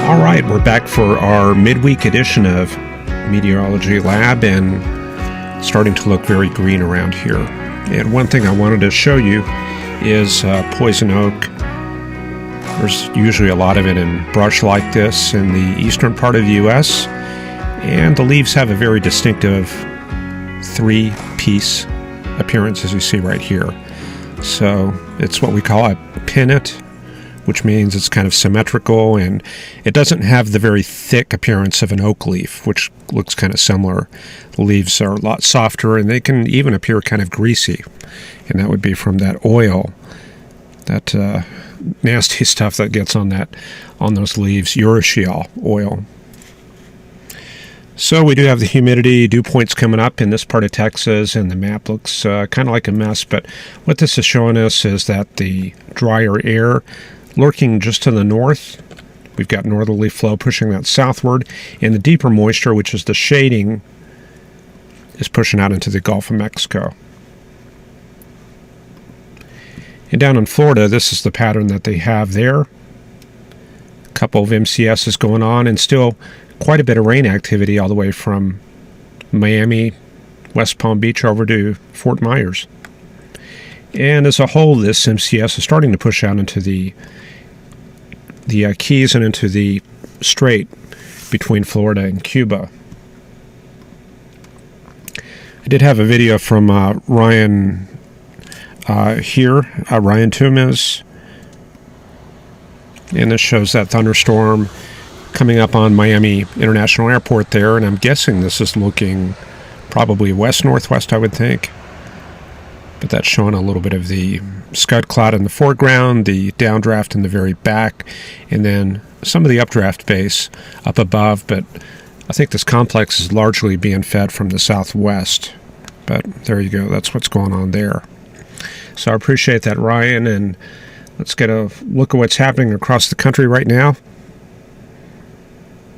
All right, we're back for our midweek edition of Meteorology Lab, and starting to look very green around here. And one thing I wanted to show you is poison oak. There's usually a lot of it in brush like this in the eastern part of the U.S., and the leaves have a very distinctive three-piece appearance, as you see right here. So it's what we call a pinnet, which means it's kind of symmetrical, and it doesn't have the very thick appearance of an oak leaf, which looks kind of similar. The leaves are a lot softer, and they can even appear kind of greasy, and that would be from that oil, that nasty stuff that gets on those leaves, urushiol oil. So we do have the humidity dew points coming up in this part of Texas, and the map looks kind of like a mess, but what this is showing us is that the drier air lurking just to the north, we've got northerly flow pushing that southward, and the deeper moisture, which is the shading, is pushing out into the Gulf of Mexico. And down in Florida, this is the pattern that they have there. A couple of MCSs going on, and still quite a bit of rain activity all the way from Miami, West Palm Beach over to Fort Myers. And as a whole, this MCS is starting to push out into the Keys and into the strait between Florida and Cuba. I did have a video from Ryan here, Ryan Tumis, and this shows that thunderstorm coming up on Miami International Airport there, and I'm guessing this is looking probably west-northwest, I would think. But that's showing a little bit of the scud cloud in the foreground, the downdraft in the very back, and then some of the updraft base up above. But I think this complex is largely being fed from the southwest. But there you go. That's what's going on there. So I appreciate that, Ryan, and let's get a look at what's happening across the country right now.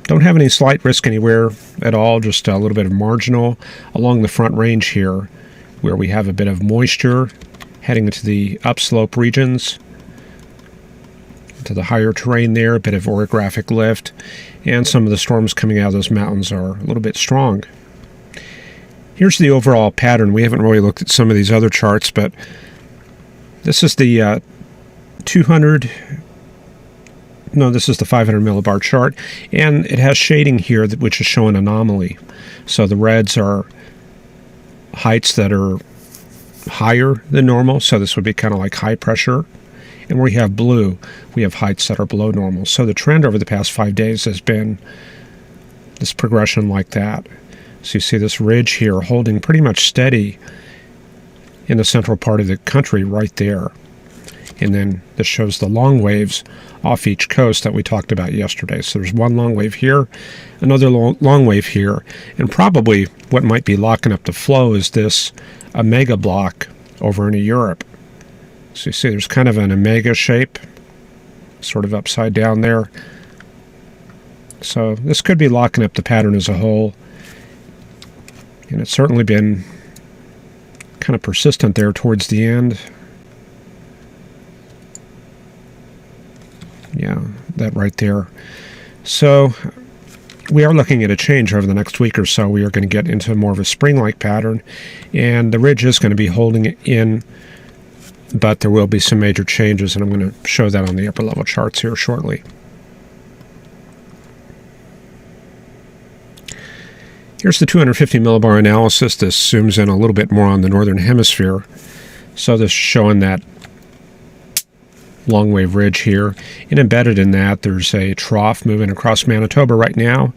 Don't have any slight risk anywhere at all, just a little bit of marginal along the front range here, where we have a bit of moisture heading into the upslope regions, to the higher terrain there, a bit of orographic lift, and some of the storms coming out of those mountains are a little bit strong. Here's the overall pattern. We haven't really looked at some of these other charts, but this is the this is the 500 millibar chart, and it has shading here which is showing anomaly. So the reds are heights that are higher than normal, so this would be kind of like high pressure. And where we have blue, we have heights that are below normal. So the trend over the past 5 days has been this progression like that. So you see this ridge here holding pretty much steady in the central part of the country right there. And then this shows the long waves off each coast that we talked about yesterday. So there's one long wave here, another long wave here, and probably what might be locking up the flow is this omega block over into Europe. So you see there's kind of an omega shape, sort of upside down there. So this could be locking up the pattern as a whole. And it's certainly been kind of persistent there towards the end. Yeah, that right there. So we are looking at a change over the next week or so. We are going to get into more of a spring-like pattern, and the ridge is going to be holding it in, but there will be some major changes, and I'm going to show that on the upper level charts here shortly. Here's the 250 millibar analysis. This zooms in a little bit more on the northern hemisphere. So this is showing that long wave ridge here, and embedded in that there's a trough moving across Manitoba right now,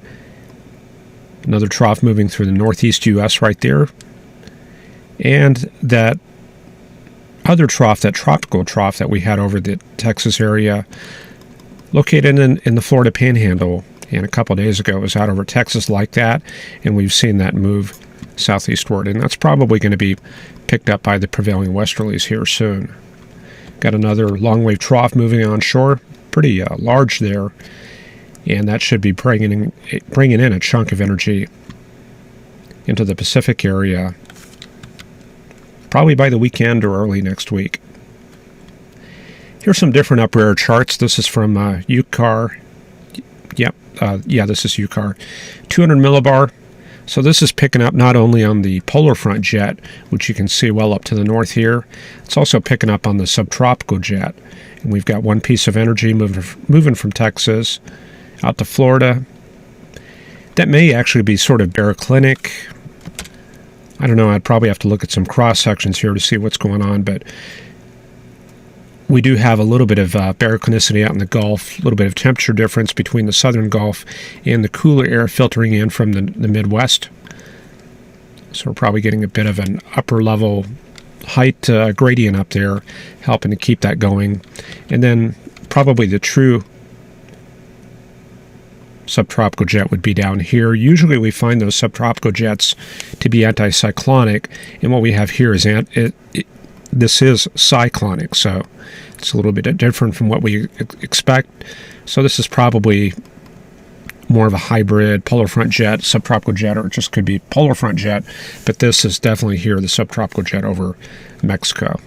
another trough moving through the northeast U.S. right there, and that other trough, that tropical trough that we had over the Texas area, located in the Florida Panhandle, and a couple days ago it was out over Texas like that, and we've seen that move southeastward, and that's probably going to be picked up by the prevailing westerlies here soon. Got another long wave trough moving onshore, pretty large there, and that should be bringing in a chunk of energy into the Pacific area, probably by the weekend or early next week. Here's some different up-air charts. This is from UCAR, Yep. Yeah, this is UCAR. 200 millibar. So this is picking up not only on the polar front jet, which you can see well up to the north here, it's also picking up on the subtropical jet. And we've got one piece of energy moving from Texas out to Florida. That may actually be sort of baroclinic. I don't know, I'd probably have to look at some cross sections here to see what's going on, but we do have a little bit of baroclinicity out in the Gulf, a little bit of temperature difference between the southern Gulf and the cooler air filtering in from the Midwest. So we're probably getting a bit of an upper level height gradient up there, helping to keep that going. And then probably the true subtropical jet would be down here. Usually we find those subtropical jets to be anticyclonic, and what we have here is this is cyclonic, so it's a little bit different from what we expect. So this is probably more of a hybrid polar front jet, subtropical jet, or it just could be polar front jet, but this is definitely here, the subtropical jet over Mexico.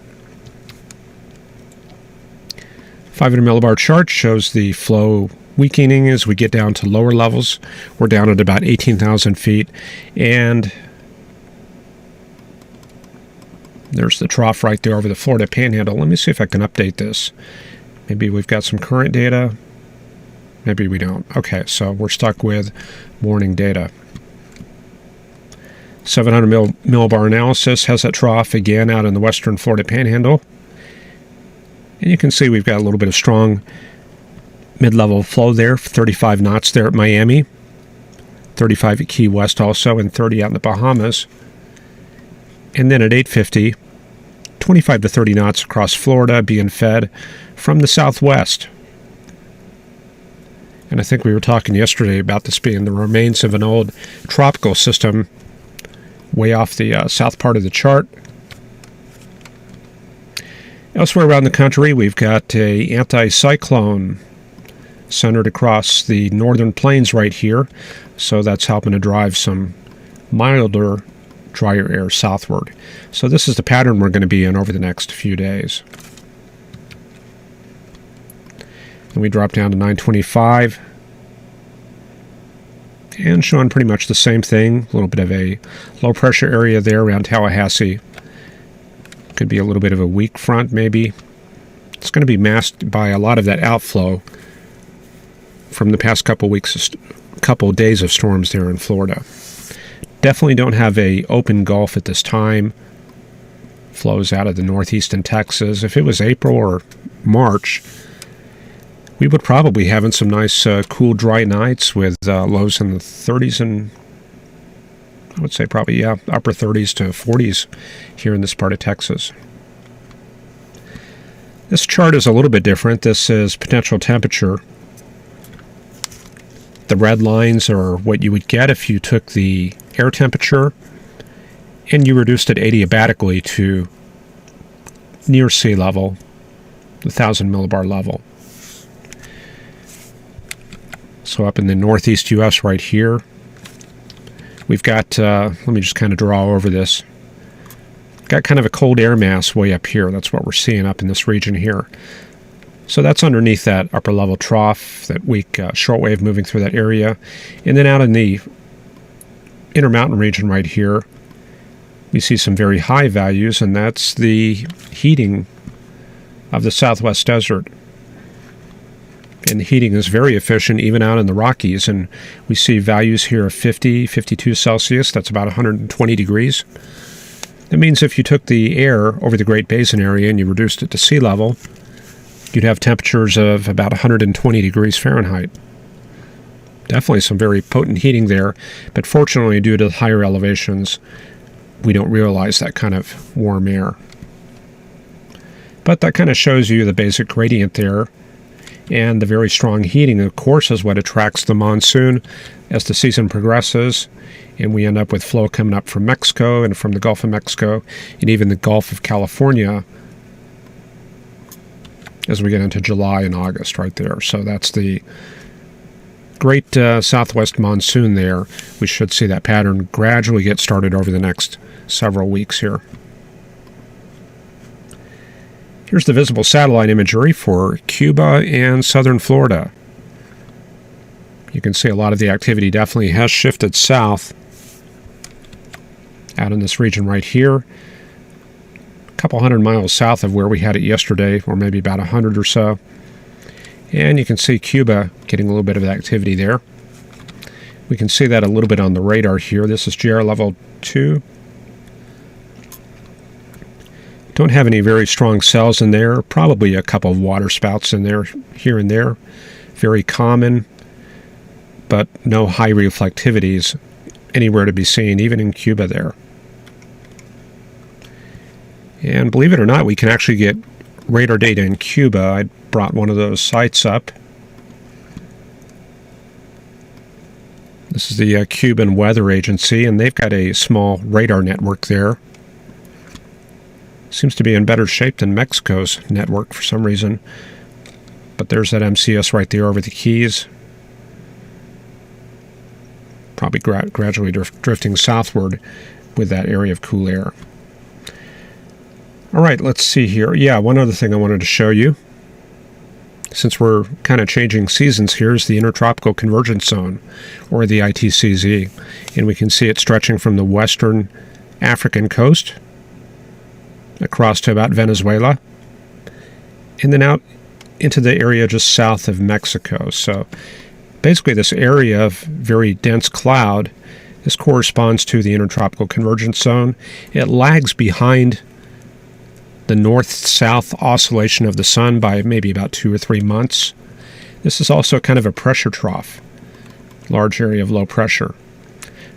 500 millibar chart shows the flow weakening as we get down to lower levels. We're down at about 18,000 feet, and there's the trough right there over the Florida Panhandle. Let me see if I can update this. Maybe we've got some current data. Maybe we don't. Okay, so we're stuck with morning data. 700 millibar analysis has that trough again out in the western Florida Panhandle. And you can see we've got a little bit of strong mid-level flow there, 35 knots there at Miami, 35 at Key West also, and 30 out in the Bahamas. And then at 8:50, 25 to 30 knots across Florida being fed from the southwest. And I think we were talking yesterday about this being the remains of an old tropical system way off the south part of the chart. Elsewhere around the country, we've got a anticyclone centered across the northern plains right here. So that's helping to drive some milder, drier air southward. So this is the pattern we're going to be in over the next few days. And we drop down to 925. And showing pretty much the same thing. A little bit of a low pressure area there around Tallahassee. Could be a little bit of a weak front maybe. It's going to be masked by a lot of that outflow from the past couple days of storms there in Florida. Definitely don't have a open Gulf at this time. Flows out of the northeast in Texas. If it was April or March, we would probably be having some nice cool dry nights with lows in the 30s and I would say probably upper 30s to 40s here in this part of Texas. This chart is a little bit different. This is potential temperature. The red lines are what you would get if you took the air temperature and you reduced it adiabatically to near sea level, the 1,000 millibar level. So up in the northeast U.S. right here, we've got, let me just kind of draw over this, got kind of a cold air mass way up here. That's what we're seeing up in this region here. So that's underneath that upper level trough, that weak shortwave moving through that area. And then out in the Intermountain region right here, we see some very high values, and that's the heating of the Southwest desert. And the heating is very efficient even out in the Rockies, and we see values here of 50, 52 Celsius. That's about 120 degrees. That means if you took the air over the Great Basin area and you reduced it to sea level, you'd have temperatures of about 120 degrees Fahrenheit. Definitely some very potent heating there, but fortunately due to the higher elevations, we don't realize that kind of warm air. But that kind of shows you the basic gradient there, and the very strong heating, of course, is what attracts the monsoon as the season progresses, and we end up with flow coming up from Mexico and from the Gulf of Mexico and even the Gulf of California as we get into July and August right there. So that's the great southwest monsoon there. We should see that pattern gradually get started over the next several weeks here. Here's the visible satellite imagery for Cuba and southern Florida. You can see a lot of the activity definitely has shifted south out in this region right here. A couple 100 miles south of where we had it yesterday, or maybe about 100 or so. And you can see Cuba getting a little bit of activity there. We can see that a little bit on the radar here. This is GR level 2. Don't have any very strong cells in there. Probably a couple of water spouts in there, here and there. Very common, but no high reflectivities anywhere to be seen, even in Cuba there. And believe it or not, we can actually get radar data in Cuba. I brought one of those sites up. This is the Cuban Weather Agency, and they've got a small radar network there. Seems to be in better shape than Mexico's network for some reason. But there's that MCS right there over the Keys. Probably gradually drifting southward with that area of cool air. All right, let's see here. Yeah, one other thing I wanted to show you. Since we're kind of changing seasons here, is the Intertropical Convergence Zone, or the ITCZ. And we can see it stretching from the western African coast across to about Venezuela, and then out into the area just south of Mexico. So basically this area of very dense cloud, this corresponds to the Intertropical Convergence Zone. It lags behind the north-south oscillation of the sun by maybe about 2 or 3 months. This is also kind of a pressure trough, large area of low pressure.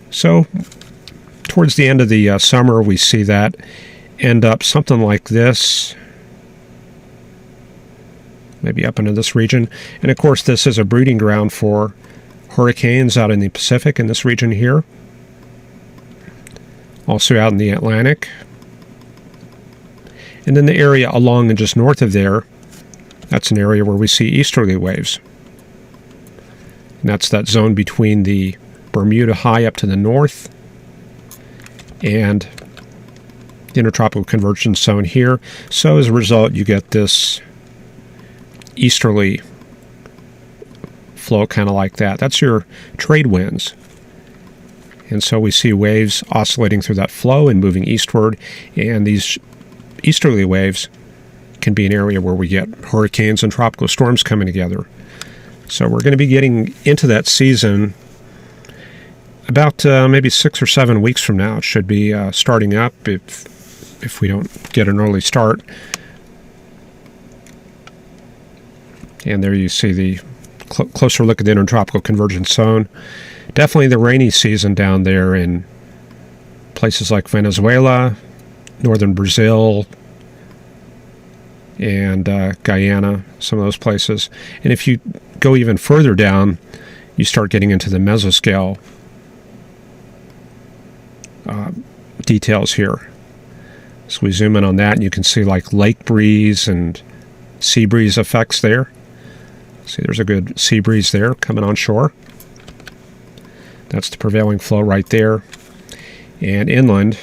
So towards the end of the summer, we see that end up something like this, maybe up into this region. And of course, this is a breeding ground for hurricanes out in the Pacific in this region here. Also out in the Atlantic. And then the area along and just north of there, that's an area where we see easterly waves. And that's that zone between the Bermuda High up to the north and the Intertropical Convergence Zone here. So as a result, you get this easterly flow kind of like that. That's your trade winds. And so we see waves oscillating through that flow and moving eastward, and these easterly waves can be an area where we get hurricanes and tropical storms coming together. So we're going to be getting into that season about maybe 6 or 7 weeks from now. It should be starting up if we don't get an early start. And there you see the closer look at the Intertropical Convergence Zone. Definitely the rainy season down there in places like Venezuela, northern Brazil, and Guyana, some of those places. And if you go even further down, you start getting into the mesoscale details here. So we zoom in on that, and you can see like lake breeze and sea breeze effects there. See, there's a good sea breeze there coming on shore. That's the prevailing flow right there. And inland,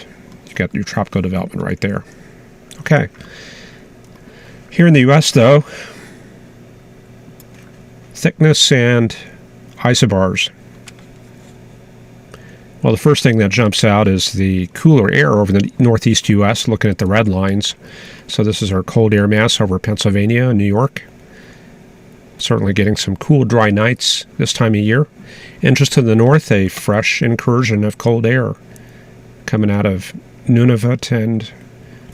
you've got your tropical development right there. Okay. Here in the U.S., though, thickness and isobars. Well, the first thing that jumps out is the cooler air over the northeast U.S., looking at the red lines. So this is our cold air mass over Pennsylvania and New York. Certainly getting some cool, dry nights this time of year. And just to the north, a fresh incursion of cold air coming out of Nunavut and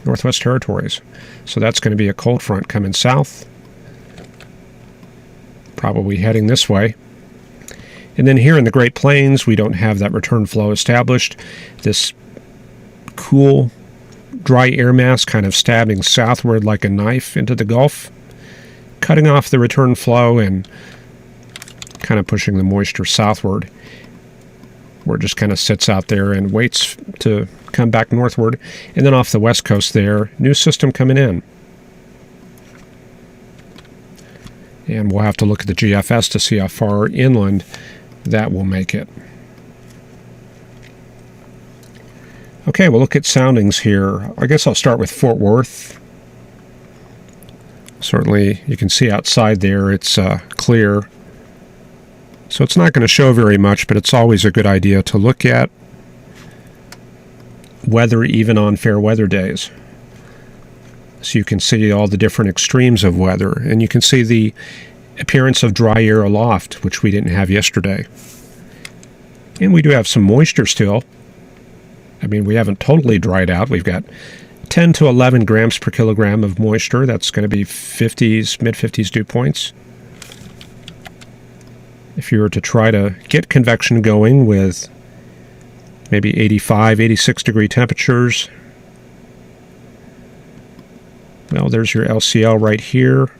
Northwest Territories. So that's going to be a cold front coming south, probably heading this way. And then here in the Great Plains, we don't have that return flow established. This cool, dry air mass kind of stabbing southward like a knife into the Gulf, cutting off the return flow and kind of pushing the moisture southward, where it just kind of sits out there and waits to come back northward. And then off the west coast there, new system coming in. And we'll have to look at the GFS to see how far inland that will make it. Okay, we'll look at soundings here. I guess I'll start with Fort Worth. Certainly, you can see outside there, it's clear. So it's not going to show very much, but it's always a good idea to look at weather even on fair weather days. So you can see all the different extremes of weather, and you can see the appearance of dry air aloft, which we didn't have yesterday. And we do have some moisture still. I mean, we haven't totally dried out. We've got 10 to 11 grams per kilogram of moisture. That's going to be 50s, mid-50s dew points. If you were to try to get convection going with maybe 85, 86 degree temperatures, well, there's your LCL right here.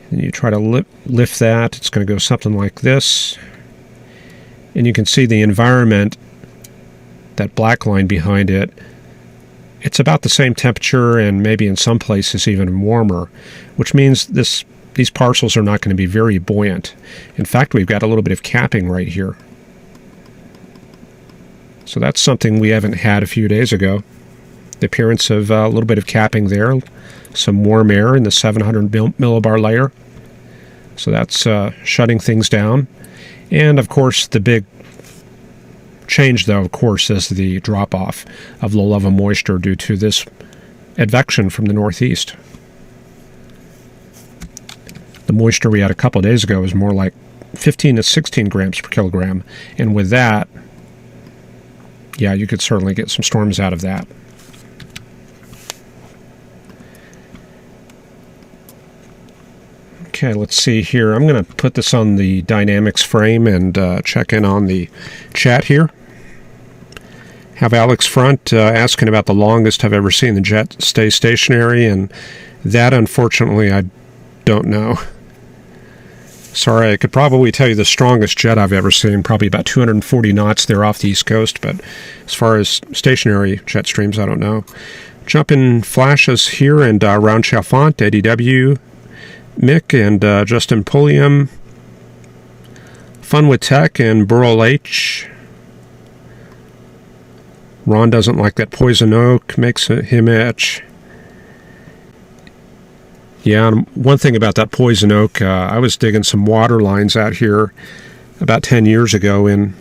And you try to lift that, it's going to go something like this. And you can see the environment, that black line behind it. It's about the same temperature and maybe in some places even warmer, which means these parcels are not going to be very buoyant. In fact, we've got a little bit of capping right here. So that's something we haven't had a few days ago. The appearance of a little bit of capping there, some warm air in the 700 millibar layer. So that's shutting things down. And of course, the big change, though, of course, is the drop-off of low-level moisture due to this advection from the northeast. The moisture we had a couple of days ago was more like 15 to 16 grams per kilogram. And with that, yeah, you could certainly get some storms out of that. Okay, let's see here. I'm going to put this on the dynamics frame and check in on the chat here. Have Alex Front asking about the longest I've ever seen the jet stay stationary, and that, unfortunately, I don't know. Sorry, I could probably tell you the strongest jet I've ever seen, probably about 240 knots there off the East Coast, but as far as stationary jet streams, I don't know. Jumping flashes here, and Round Chalfant, Eddie W., Mick, and Justin Pulliam, Fun with Tech, and Burl H. Ron doesn't like that poison oak, makes him itch. Yeah, one thing about that poison oak, I was digging some water lines out here about 10 years ago, and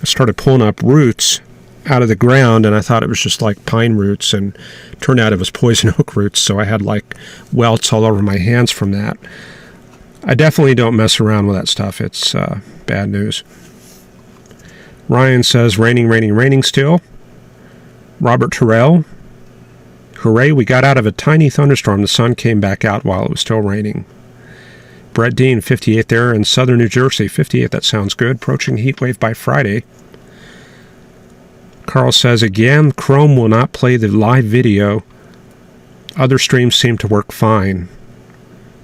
I started pulling up roots out of the ground, and I thought it was just like pine roots, and turned out it was poison oak roots, so I had like welts all over my hands from that. I definitely don't mess around with that stuff. It's bad news. Ryan says, raining still. Robert Terrell, hooray, we got out of a tiny thunderstorm. The sun came back out while it was still raining. Brett Dean, 58 there in southern New Jersey. 58, that sounds good. Approaching heat wave by Friday. Carl says, again, Chrome will not play the live video. Other streams seem to work fine.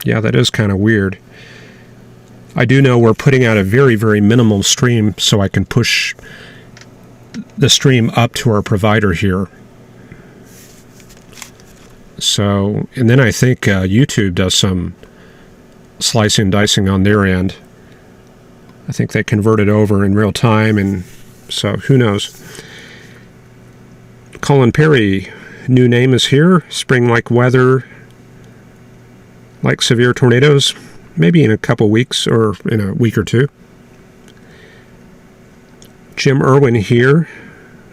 Yeah, that is kind of weird. I do know we're putting out a very, very minimal stream so I can push the stream up to our provider here. So, and then I think YouTube does some slicing and dicing on their end. I think they convert it over in real time, and so who knows. Colin Perry, new name is here. Spring-like weather, like severe tornadoes, maybe in a couple weeks or in a week or two. Jim Irwin here,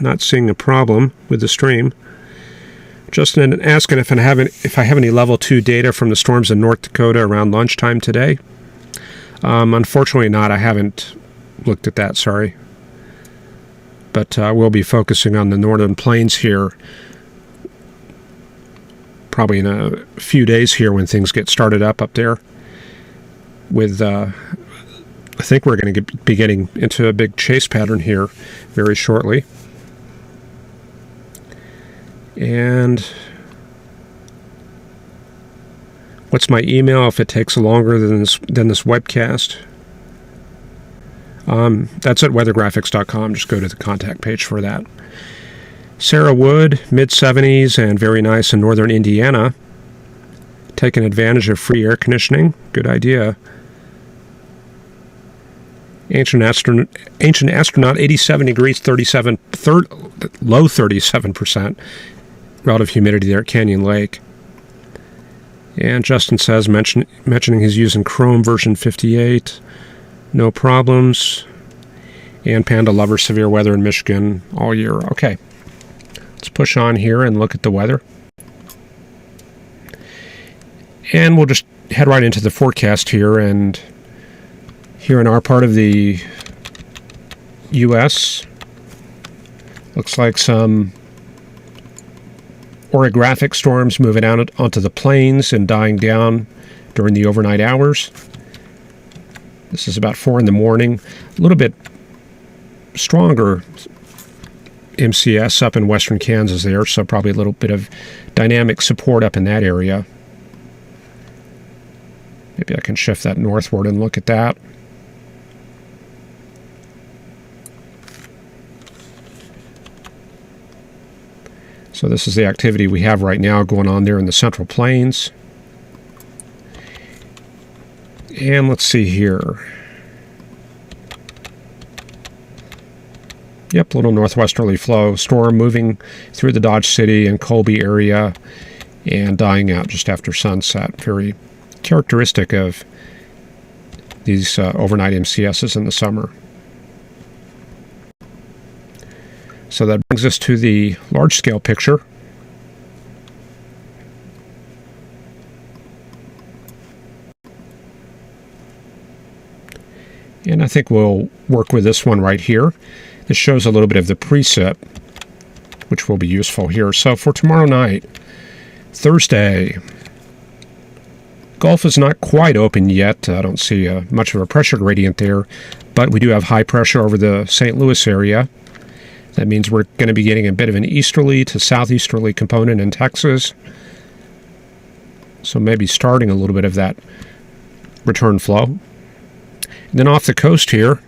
not seeing a problem with the stream. Justin asking if I have any level 2 data from the storms in North Dakota around lunchtime today. Unfortunately not. I haven't looked at that, sorry. But we'll be focusing on the northern plains here probably in a few days here when things get started up there. With, I think we're going to be getting into a big chase pattern here very shortly. And what's my email if it takes longer than this webcast? That's at weathergraphics.com. Just go to the contact page for that. Sarah Wood, mid-70s and very nice in northern Indiana. Taking advantage of free air conditioning. Good idea. Ancient astronaut, 87 degrees, low 37% relative humidity there at Canyon Lake. And Justin says, mentioning he's using Chrome version 58. no problems. And panda lover, severe weather in Michigan all year. Okay, let's push on here and look at the weather. And we'll just head right into the forecast here. And here in our part of the U.S., looks like some orographic storms moving out onto the plains and dying down during the overnight hours. This is about 4 in the morning. A little bit stronger MCS up in western Kansas there, so probably a little bit of dynamic support up in that area. Maybe I can shift that northward and look at that. So this is the activity we have right now going on there in the Central Plains. And let's see here. Yep, little northwesterly flow. Storm moving through the Dodge City and Colby area and dying out just after sunset. Very characteristic of these overnight MCSs in the summer. So that brings us to the large-scale picture. And I think we'll work with this one right here. This shows a little bit of the precip, which will be useful here. So for tomorrow night, Thursday, Gulf is not quite open yet. I don't see much of a pressure gradient there, but we do have high pressure over the St. Louis area. That means we're going to be getting a bit of an easterly to southeasterly component in Texas. So maybe starting a little bit of that return flow. And then off the coast here,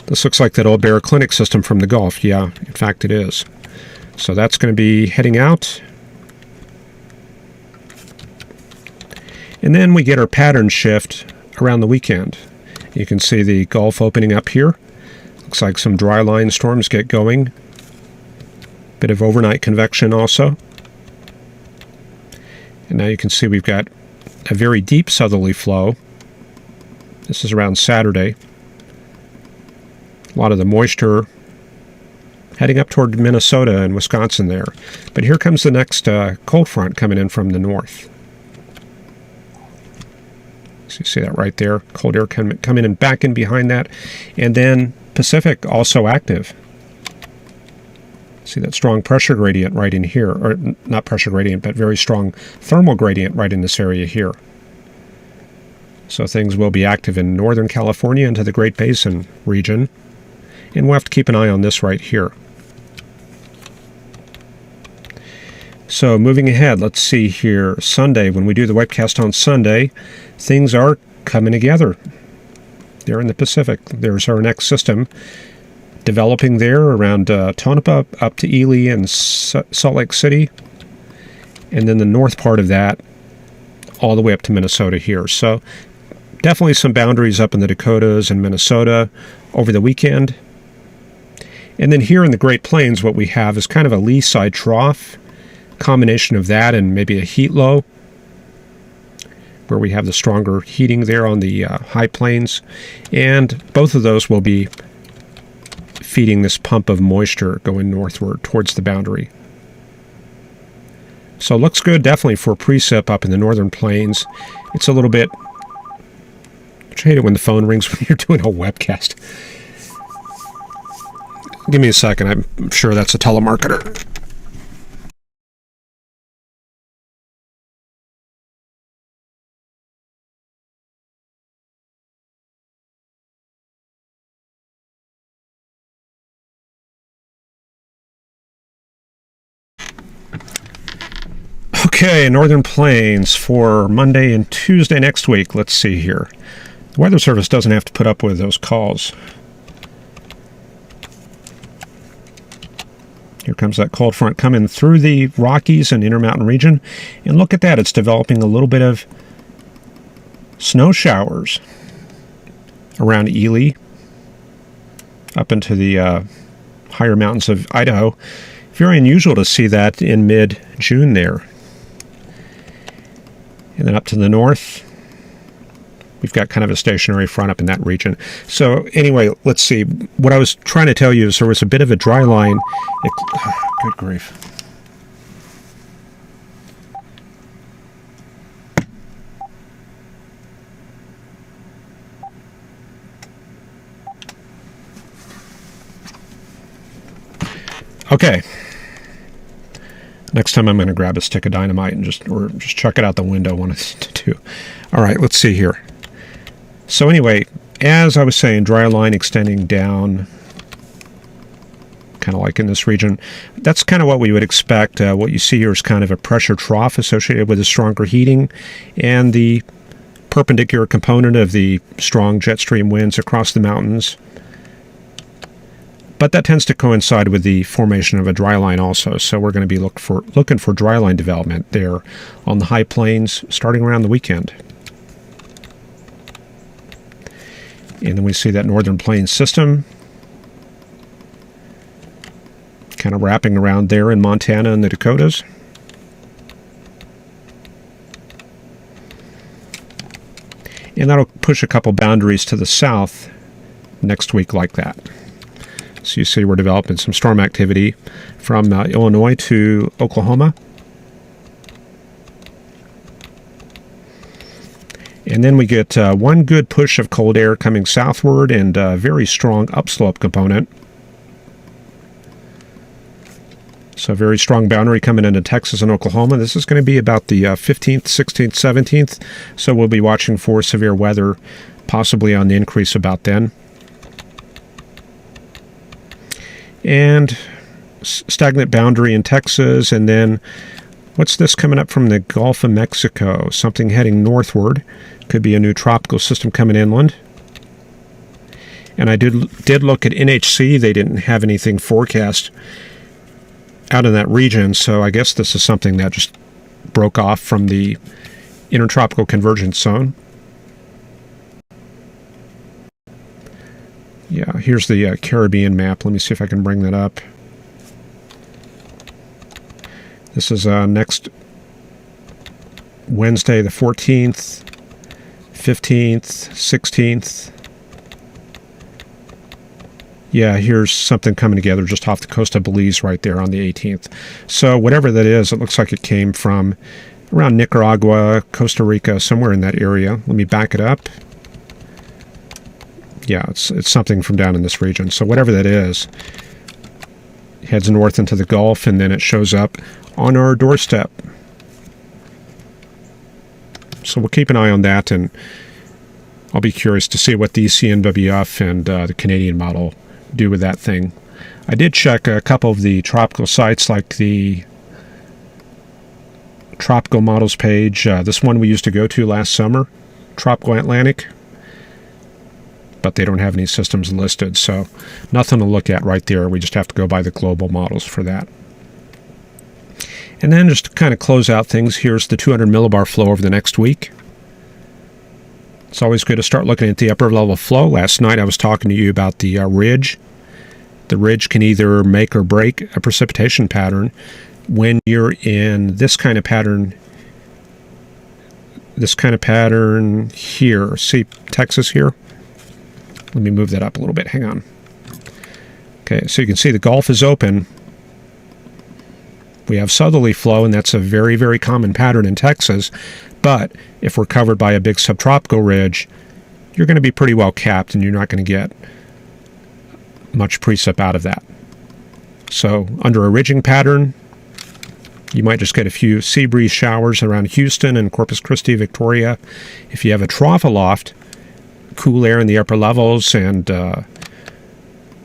this looks like that old baroclinic system from the Gulf. Yeah, in fact it is. So that's going to be heading out. And then we get our pattern shift around the weekend. You can see the Gulf opening up here. Looks like some dry line storms get going. Bit of overnight convection also. And now you can see we've got a very deep southerly flow. This is around Saturday. A lot of the moisture heading up toward Minnesota and Wisconsin there. But here comes the next cold front coming in from the north. So you see that right there. Cold air coming in back in behind that. And then Pacific also active. See that strong pressure gradient right in here. Or not pressure gradient, but very strong thermal gradient right in this area here. So things will be active in Northern California into the Great Basin region. And we'll have to keep an eye on this right here. So moving ahead, let's see here. Sunday, when we do the webcast on Sunday, things are coming together. There in the Pacific. There's our next system developing there around Tonopah up to Ely and Salt Lake City. And then the north part of that all the way up to Minnesota here. So definitely some boundaries up in the Dakotas and Minnesota over the weekend. And then here in the Great Plains, what we have is kind of a lee side trough, combination of that and maybe a heat low, where we have the stronger heating there on the high plains. And both of those will be feeding this pump of moisture going northward towards the boundary. So it looks good definitely for precip up in the northern plains. It's a little bit... I hate it when the phone rings when you're doing a webcast. Give me a second. I'm sure that's a telemarketer. Okay, Northern Plains for Monday and Tuesday next week. Let's see here. The Weather Service doesn't have to put up with those calls. Here comes that cold front coming through the Rockies and Intermountain region. And look at that, it's developing a little bit of snow showers around Ely, up into the higher mountains of Idaho. Very unusual to see that in mid-June there. And then up to the north, We've got kind of a stationary front up in that region. So anyway, let's see. What I was trying to tell you is there was a bit of a dry line. Good grief. Okay. Next time I'm going to grab a stick of dynamite and just chuck it out the window, one of the two. All right, let's see here. So anyway, as I was saying, dry line extending down, kind of like in this region. That's kind of what we would expect. What you see here is kind of a pressure trough associated with the stronger heating and the perpendicular component of the strong jet stream winds across the mountains. But that tends to coincide with the formation of a dry line also. So we're going to be looking for dry line development there on the high plains starting around the weekend. And then we see that northern plains system kind of wrapping around there in Montana and the Dakotas. And that'll push a couple boundaries to the south next week like that. So you see we're developing some storm activity from Illinois to Oklahoma. And then we get one good push of cold air coming southward and a very strong upslope component. So a very strong boundary coming into Texas and Oklahoma. This is going to be about the 15th, 16th, 17th. So we'll be watching for severe weather, possibly on the increase about then. And stagnant boundary in Texas. And then what's this coming up from the Gulf of Mexico? Something heading northward. Could be a new tropical system coming inland. And I did look at NHC. They didn't have anything forecast out in that region, so I guess this is something that just broke off from the intertropical convergence zone. Yeah, here's the Caribbean map. Let me see if I can bring that up. This is next Wednesday, the 14th, 15th, 16th. Yeah, here's something coming together just off the coast of Belize right there on the 18th. So whatever that is, it looks like it came from around Nicaragua, Costa Rica, somewhere in that area. Let me back it up. Yeah, it's something from down in this region. So whatever that is, heads north into the Gulf, and then it shows up on our doorstep. So we'll keep an eye on that, and I'll be curious to see what the CNWF and the Canadian model do with that thing. I did check a couple of the tropical sites, like the tropical models page. This one we used to go to last summer, Tropical Atlantic, but they don't have any systems listed, so nothing to look at right there. We just have to go by the global models for that. And then just to kind of close out things, here's the 200 millibar flow over the next week. It's always good to start looking at the upper level flow. Last night I was talking to you about the ridge. The ridge can either make or break a precipitation pattern. When you're in this kind of pattern here, see Texas here? Let me move that up a little bit. Hang on. Okay, so you can see the Gulf is open. We have southerly flow, and that's a very, very common pattern in Texas. But if we're covered by a big subtropical ridge, you're going to be pretty well capped, and you're not going to get much precip out of that. So under a ridging pattern, you might just get a few sea breeze showers around Houston and Corpus Christi, Victoria. If you have a trough aloft, cool air in the upper levels, and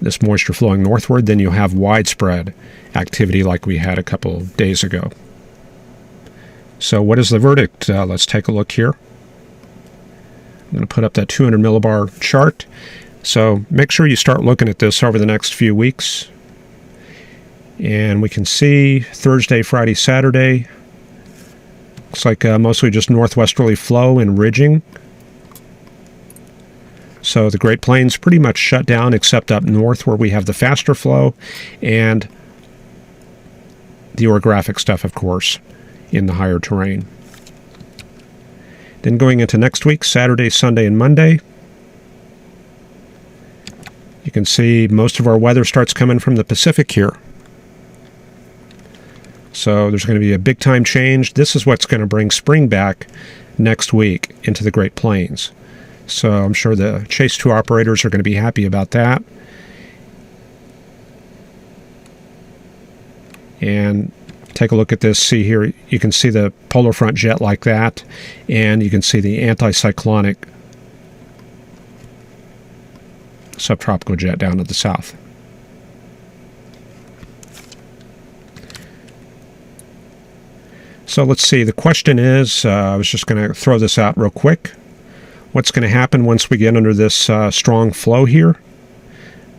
this moisture flowing northward, then you'll have widespread activity like we had a couple days ago. So what is the verdict? Let's take a look here. I'm going to put up that 200 millibar chart. So make sure you start looking at this over the next few weeks. And we can see Thursday, Friday, Saturday. Looks like mostly just northwesterly flow and ridging. So the Great Plains pretty much shut down except up north where we have the faster flow and the orographic stuff, of course, in the higher terrain. Then going into next week, Saturday, Sunday, and Monday, you can see most of our weather starts coming from the Pacific here. So there's going to be a big time change. This is what's going to bring spring back next week into the Great Plains. So I'm sure the Chase 2 operators are going to be happy about that. And take a look at this. See here, you can see the polar front jet like that, and you can see the anticyclonic subtropical jet down to the south. So let's see, the question is, I was just going to throw this out real quick. What's going to happen once we get under this strong flow here?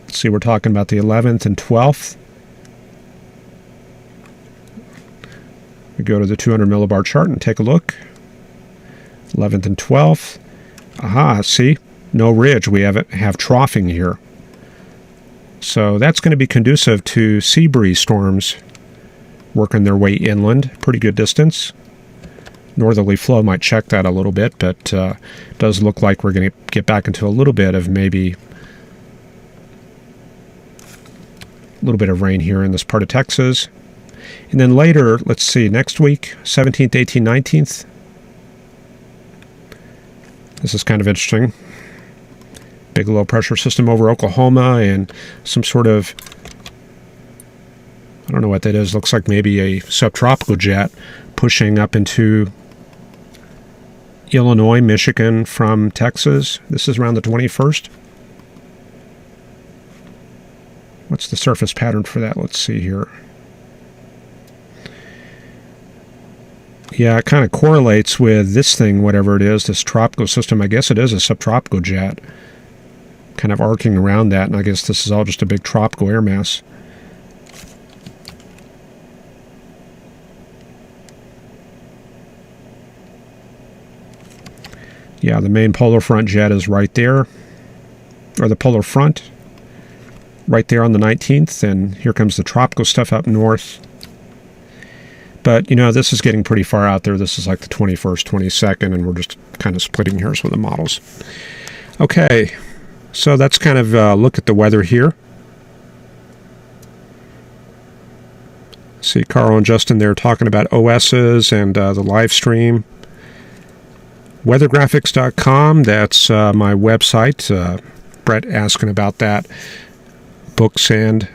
Let's see, we're talking about the 11th and 12th. We go to the 200 millibar chart and take a look. 11th and 12th. Aha, see? No ridge. We have troughing here. So that's going to be conducive to sea breeze storms working their way inland. Pretty good distance. Northerly flow might check that a little bit, but it does look like we're going to get back into a little bit of maybe a little bit of rain here in this part of Texas. And then later, let's see, next week, 17th, 18th, 19th. This is kind of interesting. Big low pressure system over Oklahoma and some sort of, I don't know what that is. Looks like maybe a subtropical jet pushing up into Illinois, Michigan from Texas. This is around the 21st. What's the surface pattern for that? Let's see here. Yeah, it kind of correlates with this thing, whatever it is, this tropical system. I guess it is a subtropical jet, kind of arcing around that, and I guess this is all just a big tropical air mass. Yeah, the main polar front jet is right there, or the polar front, right there on the 19th, and here comes the tropical stuff up north. But, you know, this is getting pretty far out there. This is like the 21st, 22nd, and we're just kind of splitting hairs with the models. Okay, so that's kind of a look at the weather here. See Carl and Justin there talking about OSs and the live stream. Weathergraphics.com, that's my website. Brett asking about that. Books and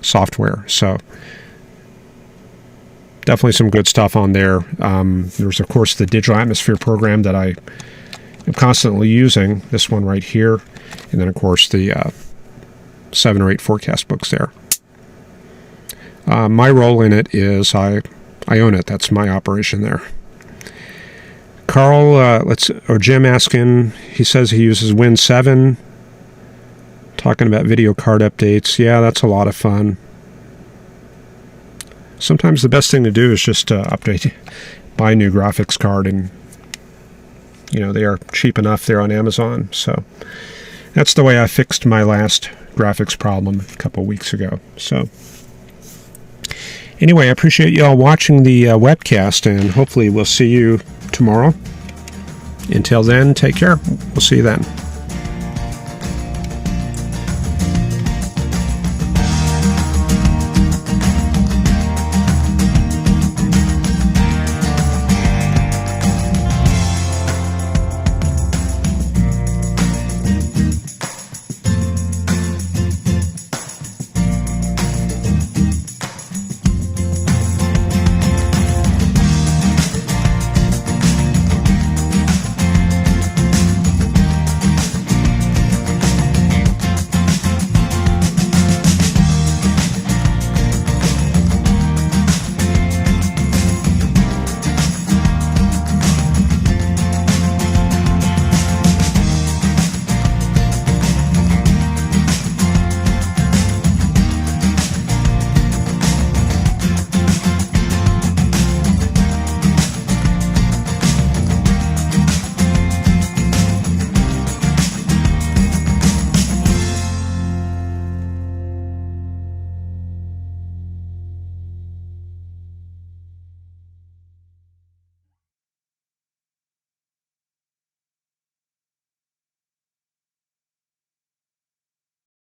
software. So definitely some good stuff on there. There's, of course, the digital atmosphere program that I am constantly using. This one right here. And then, of course, the 7 or 8 forecast books there. My role in it is I own it. That's my operation there. Carl, Jim asking, he says he uses Win 7. Talking about video card updates. Yeah, that's a lot of fun. Sometimes the best thing to do is just update, buy a new graphics card, and you know, they are cheap enough there on Amazon. So that's the way I fixed my last graphics problem a couple weeks ago. So anyway, I appreciate you all watching the webcast, and hopefully we'll see you tomorrow. Until then, take care. We'll see you then.